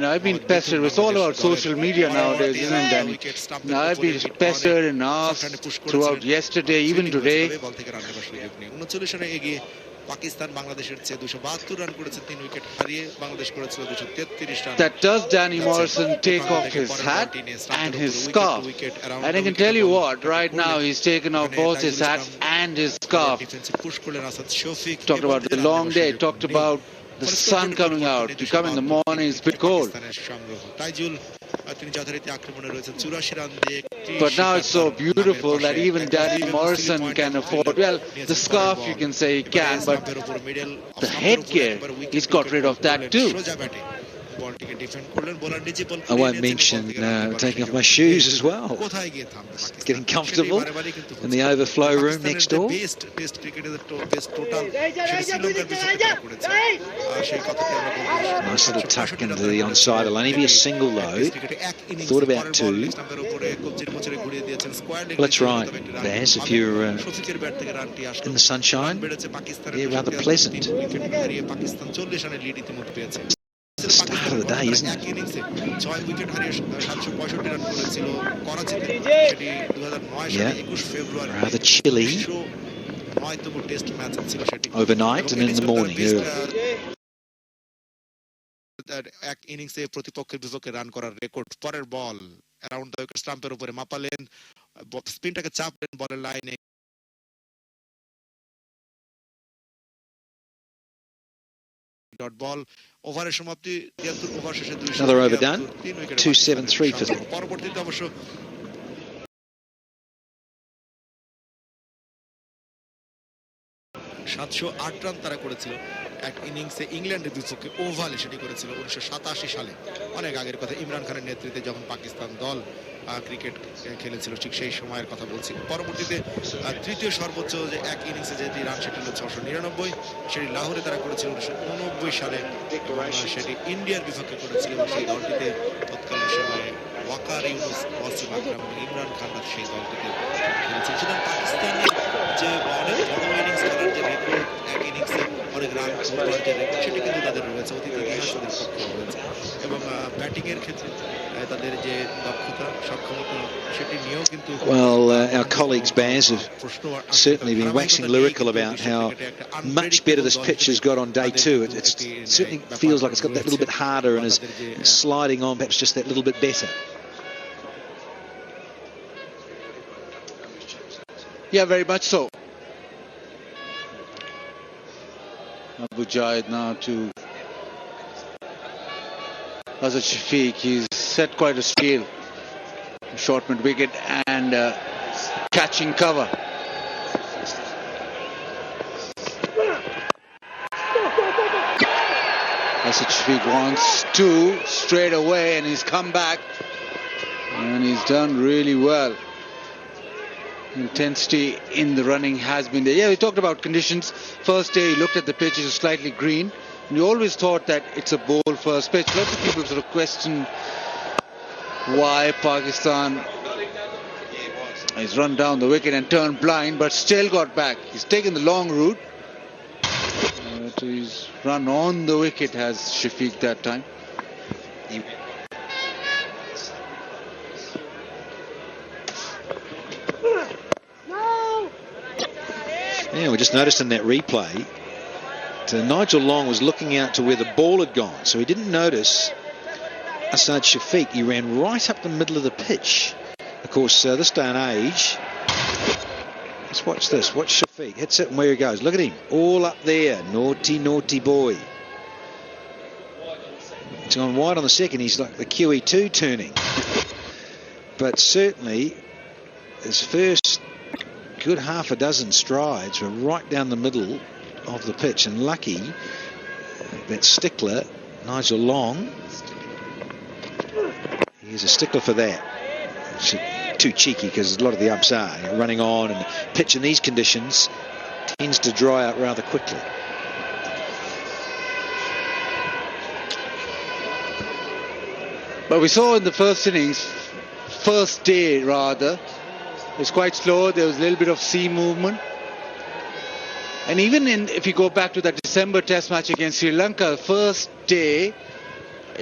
know, I've been pestered. It's all about social media nowadays, isn't it, Danny? Now, I've been pestered and asked throughout yesterday, even today. That does Danny Morrison take off his hat and his scarf. And I can tell you what, right now he's taken off both his hat and his scarf. Talked about the long day, talked about the sun coming out. You come in the morning, it's a bit cold. But now it's so beautiful that even Danny Morrison can afford, well, the scarf you can say he can, but the headgear, he's got rid of that too. I won't mention taking off my shoes as well. It's getting comfortable in the overflow room next door. Nice little tuck into the onside. It'll only be a single though. Thought about two. Well, that's right, Baz. If you're in the sunshine, yeah, rather pleasant. The start of the day, isn't it? Yeah, rather chilly overnight and in the morning. এক ইনিংসে প্রতিপক্ষের বিপক্ষে run করার record. পরের বল around the wicket স্টাম্পের উপরে মাপালেন, স্পিনটাকে চাপলেন বলের লাইনে। Dot ball ওভারের সমাপ্তি 73 ওভার শেষে 2 Another overdone. 273 for them. পরবর্তীতে অবশ্য 708 রান তারা করেছিল এক ইনিংসে ইংল্যান্ডের বিপক্ষে ওভালে, সেটি করেছিল 1987 সালে। অনেক আগের কথা, ইমরান খানের নেতৃত্বে যখন পাকিস্তান দল ক্রিকেট খেলেছিল ঠিক সেই সময়ের কথা বলছি। পরবর্তীতে তৃতীয় সর্বোচ্চ যে এক ইনিংসে যেটি রান সেটি হলো 699, সেটি লাহোরে তারা করেছিল 1989 সালে। সেটি ইন্ডিয়ার বিপক্ষে করেছিল এবং সেই দলটিতে তৎকালীন সময়ে ওয়াকার ইউনুস, ওয়াসিম আকরাম এবং ইমরান খান সেই দলটিতে খেলেছিল। সুতরাং পাকিস্তানের যে অনেক বড় ইনিংস খেলার যে রেকর্ড, এক ইনিংসে অনেক রান করার যে রেকর্ড, সেটি কিন্তু তাদের রয়েছে, অতীত ইতিহাস তাদের পক্ষে রয়েছে। এবং ব্যাটিংয়ের ক্ষেত্রে তাদের যে দক্ষতা, সক্ষমতা, সেটি নিয়েও কিন্তু Well, our colleagues, Baz, have certainly been waxing lyrical about how much better this pitch has got on day 2. It certainly feels like it's got that little bit harder and is sliding on perhaps just that little bit better. Yeah, very much so. Abu Jaid now to Azad Shafiq. He's set quite a scale. Short mid wicket and catching cover. Azad Shafiq wants two straight away and he's come back and he's done really well. Intensity in the running has been there. Yeah, we talked about conditions. First day, he looked at the pitch, it was slightly green. And you always thought that it's a bowl first pitch. Lots of people sort of question why Pakistan has run down the wicket and turned blind, but still got back. He's taken the long route. He's run on the wicket, has Shafiq that time. Yeah, we just noticed in that replay, Nigel Long was looking out to where the ball had gone, so he didn't notice Azad Shafiq. He ran right up the middle of the pitch. Of course, this day and age, let's watch this. Watch Shafiq. Hits it and where he goes. Look at him. All up there. Naughty, naughty boy. It's gone wide on the second. He's like the QE2 turning. But certainly, his first good half a dozen strides were right down the middle of the pitch, and lucky that stickler Nigel Long, he's a stickler for that. It's too cheeky because a lot of the ups are running on, and the pitch in these conditions tends to dry out rather quickly. But we saw in the first innings, first day rather, it was quite slow. There was a little bit of sea movement. And even if you go back to that December test match against Sri Lanka, first day,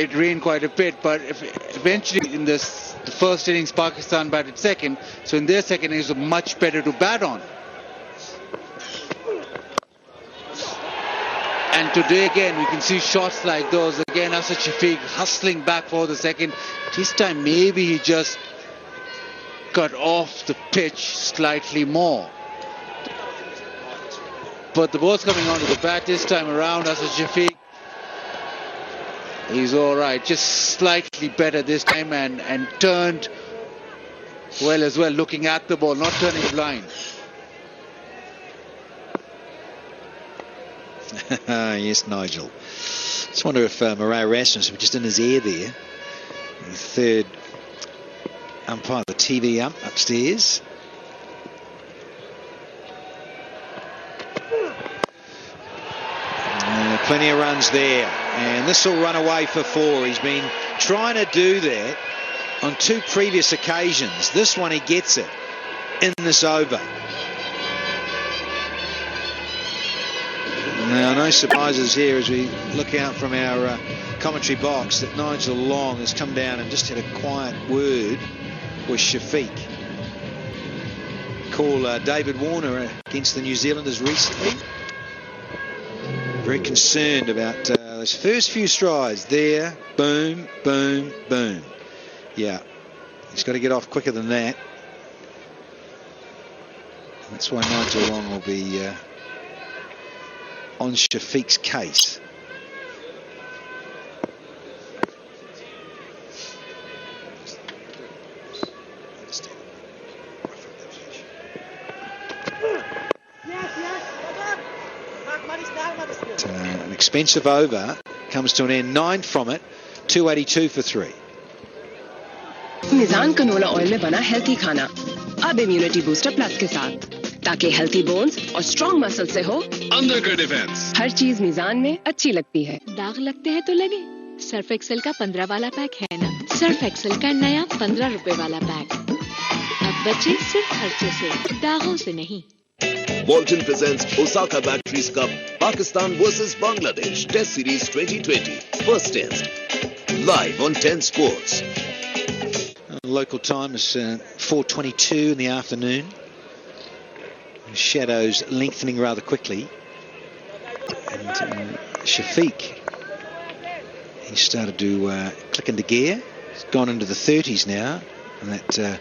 it rained quite a bit, but eventually in the first innings Pakistan batted second, so in their second innings it was much better to bat on. And today again we can see shots like those. Again Asad Shafiq hustling back for the second. This time maybe he just got off the pitch slightly more. But the ball's coming onto the bat this time around. Asad Shafiq, he's alright, just slightly better this time, and turned well as well, looking at the ball, not turning blind. Yes, Nigel. Just wonder if Murray Rasmus was just in his ear there. The third umpire, the TV upstairs. Plenty of runs there, and this will run away for 4. He's been trying to do that on 2 previous occasions. This one he gets it in this over. Now, no surprises here as we look out from our commentary box that Nigel Long has come down and just had a quiet word with Shafiq. Call David Warner against the New Zealanders recently. Very concerned about those first few strides there. Boom, boom, boom. Yeah, he's got to get off quicker than that. And that's why Nigel Long will be on Shafiq's case. An expensive over comes to an end. 9 from it, 282 for 3. Mizan canola oil में बना healthy खाना अब immunity booster plus के साथ ताकि healthy bones और strong muscle से हो अंडर डिफेंस। हर चीज मिजान में अच्छी लगती है। दाग लगते हैं तो लगे, सर्फ एक्सेल का 15 वाला पैक है ना। सर्फ एक्सेल का नया 15 रुपए वाला पैक। अब बचे सिर्फ खर्चे से, दागों से नहीं। Walton presents Osaka Batteries Cup Pakistan versus Bangladesh Test Series 2020 first test live on 10 Sports. Local time is 4:22 in the afternoon. Shadows lengthening rather quickly, and Shafiq, he started to click into gear. He's gone into the 30s now, and that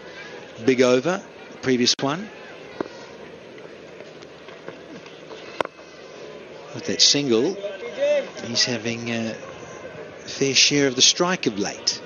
big over, the previous one. With that single, he's having a fair share of the strike of late.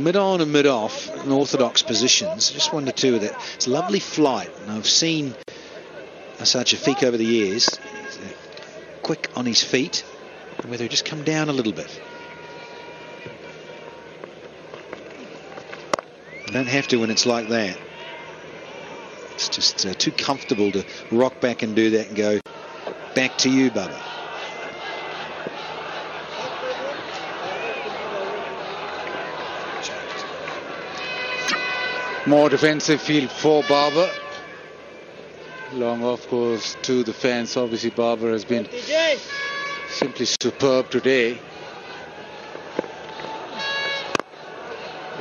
Mid-on and mid-off in orthodox positions. Just 1 to 2 of that. It's a lovely flight, and I've seen Asad Shafiq over the years. He's quick on his feet, and whether he just come down a little bit. You don't have to when it's like that. It's just too comfortable to rock back and do that and go back to you, Bubba. More defensive field for Barber. Long off goes to the fence. Obviously Barber has been simply superb today.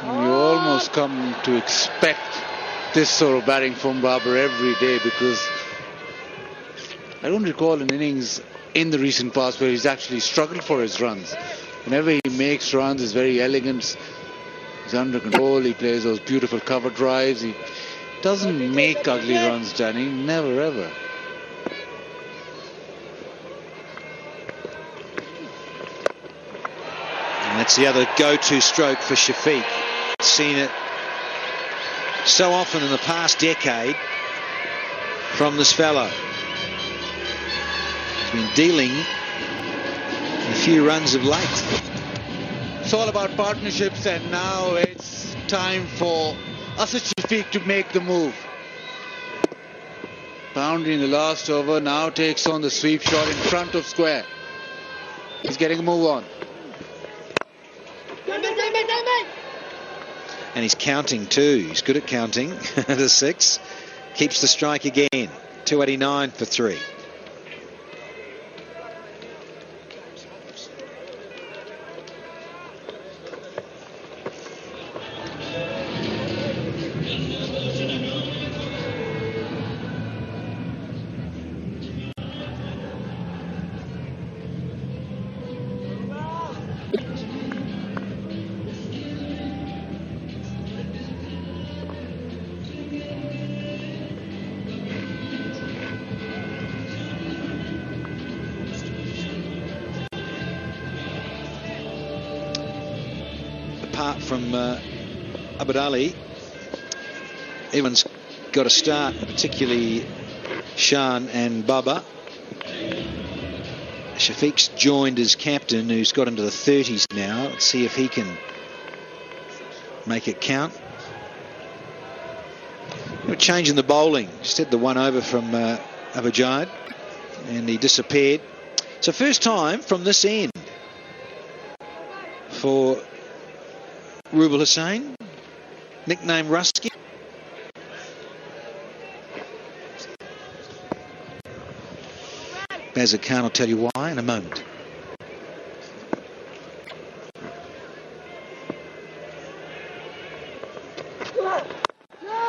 You almost come to expect this sort of batting from Barber every day, because I don't recall an innings in the recent past where he's actually struggled for his runs. Whenever he makes runs, it's very elegant. He's under control. He plays those beautiful cover drives. He doesn't make ugly runs, Danny. Never, ever. And that's the other go-to stroke for Shafiq. Seen it so often in the past decade from this fellow. He's been dealing a few runs of late. It's all about partnerships, and now it's time for Asad Shafiq to make the move. boundary in the last over, now takes on the sweep shot in front of square. He's getting a move on. And he's counting too. He's good at counting. The 6. Keeps the strike again. 289 for 3. Apart from Abid Ali, everyone's got a start, particularly Shan and Baba. Shafiq's joined as captain, who's got into the 30s now. Let's see if he can make it count. We're changing the bowling. Just had the one over from Abajad, and he disappeared. So first time from this end for Rubal Hussain, nicknamed Rusky. Bazir Khan will tell you why in a moment.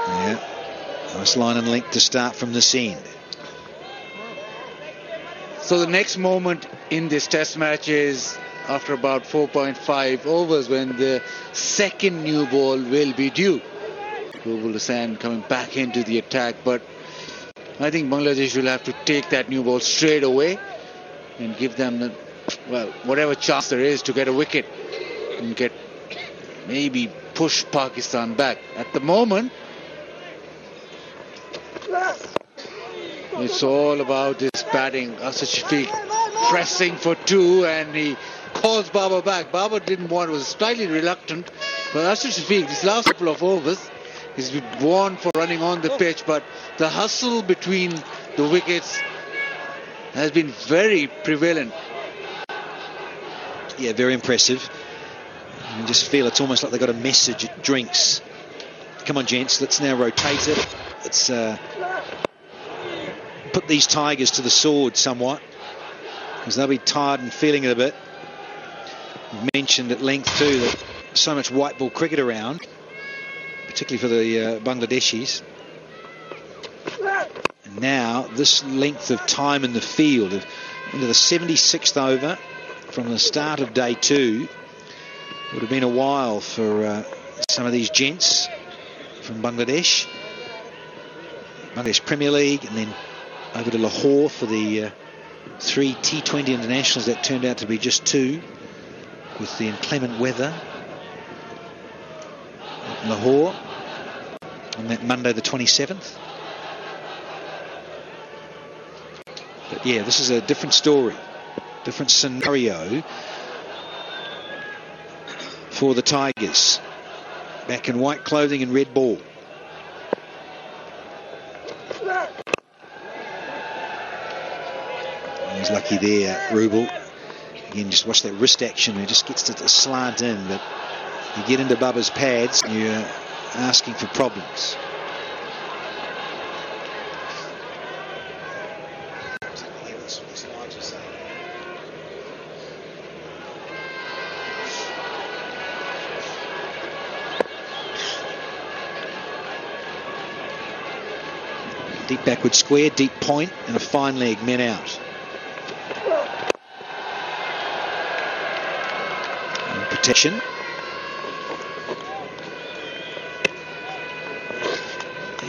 Yeah, nice line and length to start from this end. So the next moment in this test match is after about 4.5 overs, when the second new ball will be due. Rubal Hussain coming back into the attack, but I think Bangladesh will have to take that new ball straight away and give them the, well, whatever chance there is to get a wicket and get, maybe push Pakistan back. At the moment, it's all about this batting. Asad Shafiq pressing for 2, and he calls Baba back. Baba didn't want, was slightly reluctant, but Asad Shafiq, this last couple of overs, he's been warned for running on the pitch, but the hustle between the wickets has been very prevalent. Yeah, very impressive. You just feel it's almost like they've got a message at drinks. Come on, gents, let's now rotate it. Let's put these Tigers to the sword somewhat, because they'll be tired and feeling it a bit. We've mentioned at length too that so much white ball cricket around, particularly for the Bangladeshis. And now this length of time in the field, into the 76th over from the start of day 2, would have been a while for some of these gents from Bangladesh Premier League, and then over to Lahore for the 3 T20 internationals that turned out to be just 2 with the inclement weather at Lahore on that Monday the 27th. But yeah, this is a different story, different scenario for the Tigers. Back in white clothing and red ball. He's lucky there, Rubal. Again, just watch that wrist action. He just gets to slant in, but you get into Bubba's pads, you're asking for problems. Deep backward square, deep point, and a fine leg, men out. And protection. You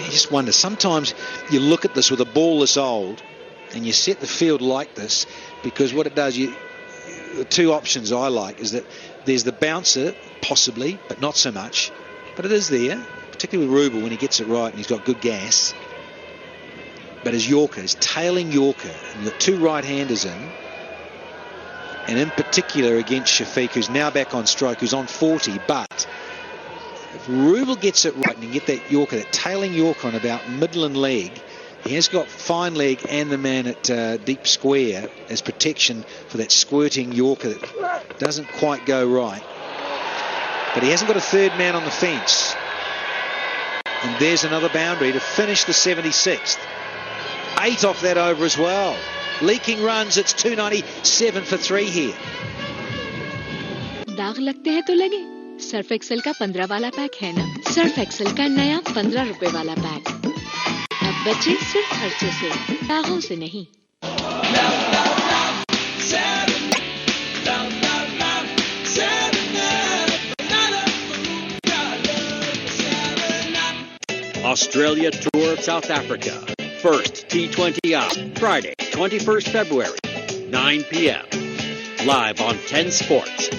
just wonder, sometimes you look at this with a ball this old and you set the field like this, because what it does, the 2 options I like is that there's the bouncer, possibly, but not so much, but it is there, particularly with Rubal when he gets it right and he's got good gas. But his Yorker, his tailing Yorker, and you've got 2 right-handers in, and in particular against Shafiq, who's now back on strike, who's on 40, but if Rubal gets it right and you get that Yorker, that tailing Yorker on about middle and leg, He has got fine leg and the man at deep square as protection for that squirting Yorker that doesn't quite go right. But he hasn't got a third man on the fence. And there's another boundary to finish the 76th. 8 off that over as well. Leaking runs, it's 297 for 3 here. दाग लगते हैं तो लगे, Surf Excel का 15 वाला pack है ना। Surf Excel का नया 15 रुपए वाला पैक। अब बचे सिर्फ खर्चे से, दागों से नहीं। Australia Tour of South Africa. First T20 out, Friday, 21st February, 9 p.m. Live on 10 Sports.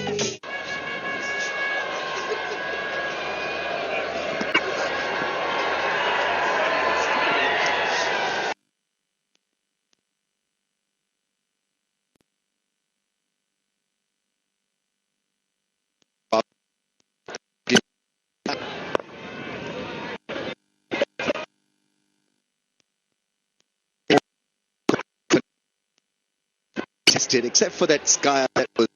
Except for that sky that was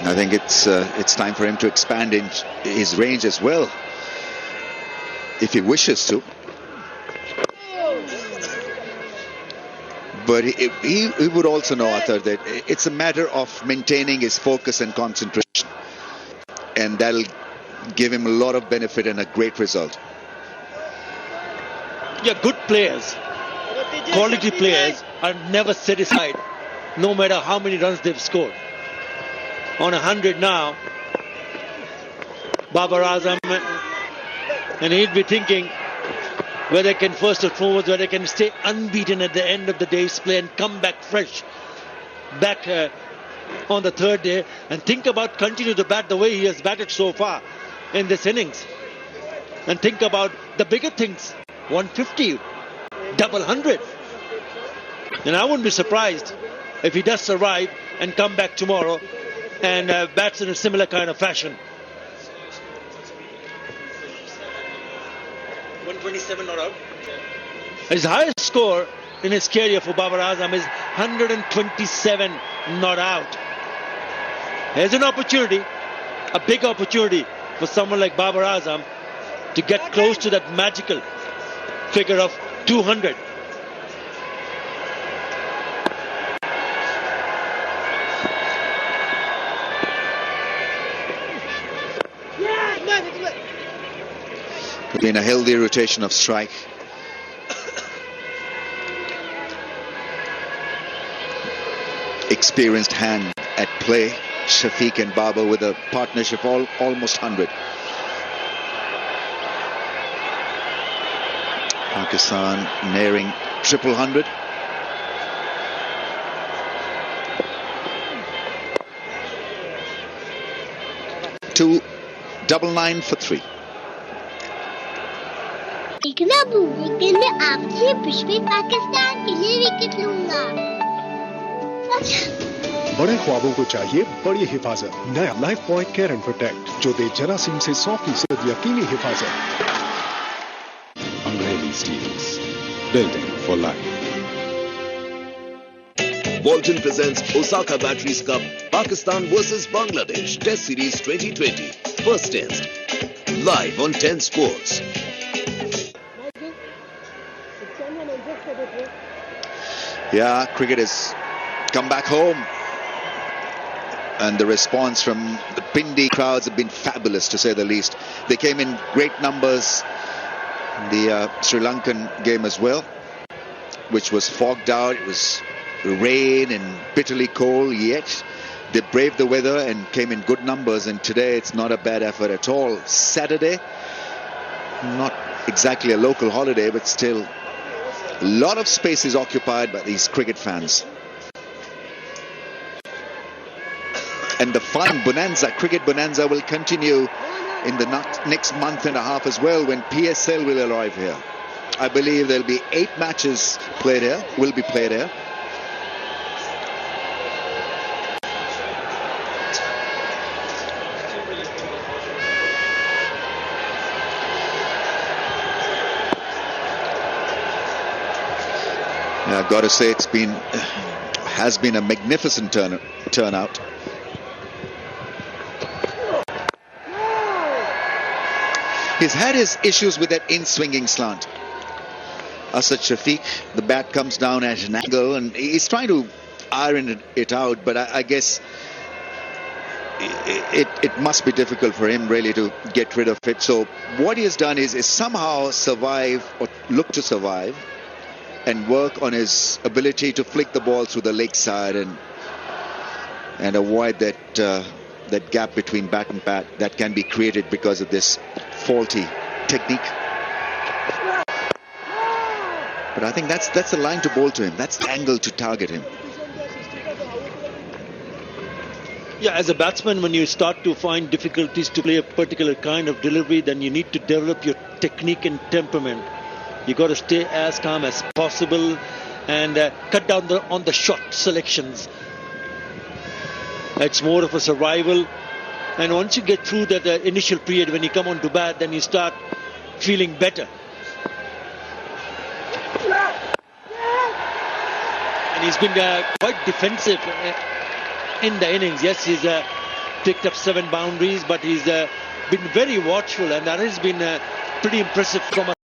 I think it's time for him to expand in his range as well, if he wishes to. But he would also know, Arthur, that it's a matter of maintaining his focus and concentration. And that'll give him a lot of benefit and a great result. Yeah, good players, quality players are never satisfied, no matter how many runs they've scored. On 100 now, Babar Azam, and he'd be thinking whether they can first and foremost, whether they can stay unbeaten at the end of the day's play and come back fresh, back on the third day, and think about continue to bat the way he has batted so far in this innings. And think about the bigger things, 150, double 100. And I wouldn't be surprised if he does survive and come back tomorrow and bats in a similar kind of fashion. 127 not out. His highest score in his career for Babar Azam is 127 not out. Here's an opportunity, a big opportunity for someone like Babar Azam to get close to that magical figure of 200. Been a healthy rotation of strike. Experienced hand at play. Shafiq and Babar with a partnership almost 100. Pakistan nearing 100. Two, 99 for 3. देखना लेकिन मैं आपसे पिछले पाकिस्तान के लिए wicket लूंगा। बड़े ख्वाबों को चाहिए बड़ी हिफाजत। नया life boy care and protect जो दे जरासीम से 100% यकीनी हिफाजत। Umbrella Steels, building for life. Walton presents Osaka Batteries Cup, Pakistan versus Bangladesh Test Series 2020. First test, live on 10 Sports. Yeah, cricket has come back home. And the response from the Pindi crowds have been fabulous, to say the least. They came in great numbers in the Sri Lankan game as well, which was fogged out. It was rain and bitterly cold, yet they braved the weather and came in good numbers. And today it's not a bad effort at all. Saturday, not exactly a local holiday, but still a lot of space is occupied by these cricket fans. And the fun bonanza, cricket bonanza, will continue in the next month and a half as well, when PSL will arrive here. I believe there'll be 8 matches played here, will be played here. Yeah, I've got to say has been a magnificent turnout. He's had his issues with that in-swinging slant. Asad Shafiq, the bat comes down at an angle and he's trying to iron it out, but I guess it must be difficult for him really to get rid of it. So what he has done is somehow survive, or look to survive, and work on his ability to flick the ball through the leg side and avoid that gap between bat and bat that can be created because of this faulty technique. But I think that's the line to bowl to him. That's the angle to target him. Yeah, as a batsman, when you start to find difficulties to play a particular kind of delivery, then you need to develop your technique and temperament. You got to stay as calm as possible and cut down on the shot selections. It's more of a survival. And once you get through that initial period, when you come on to bat, then you start feeling better. And he's been quite defensive in the innings. Yes, he's picked up 7 boundaries, but he's been very watchful, and that has been pretty impressive from a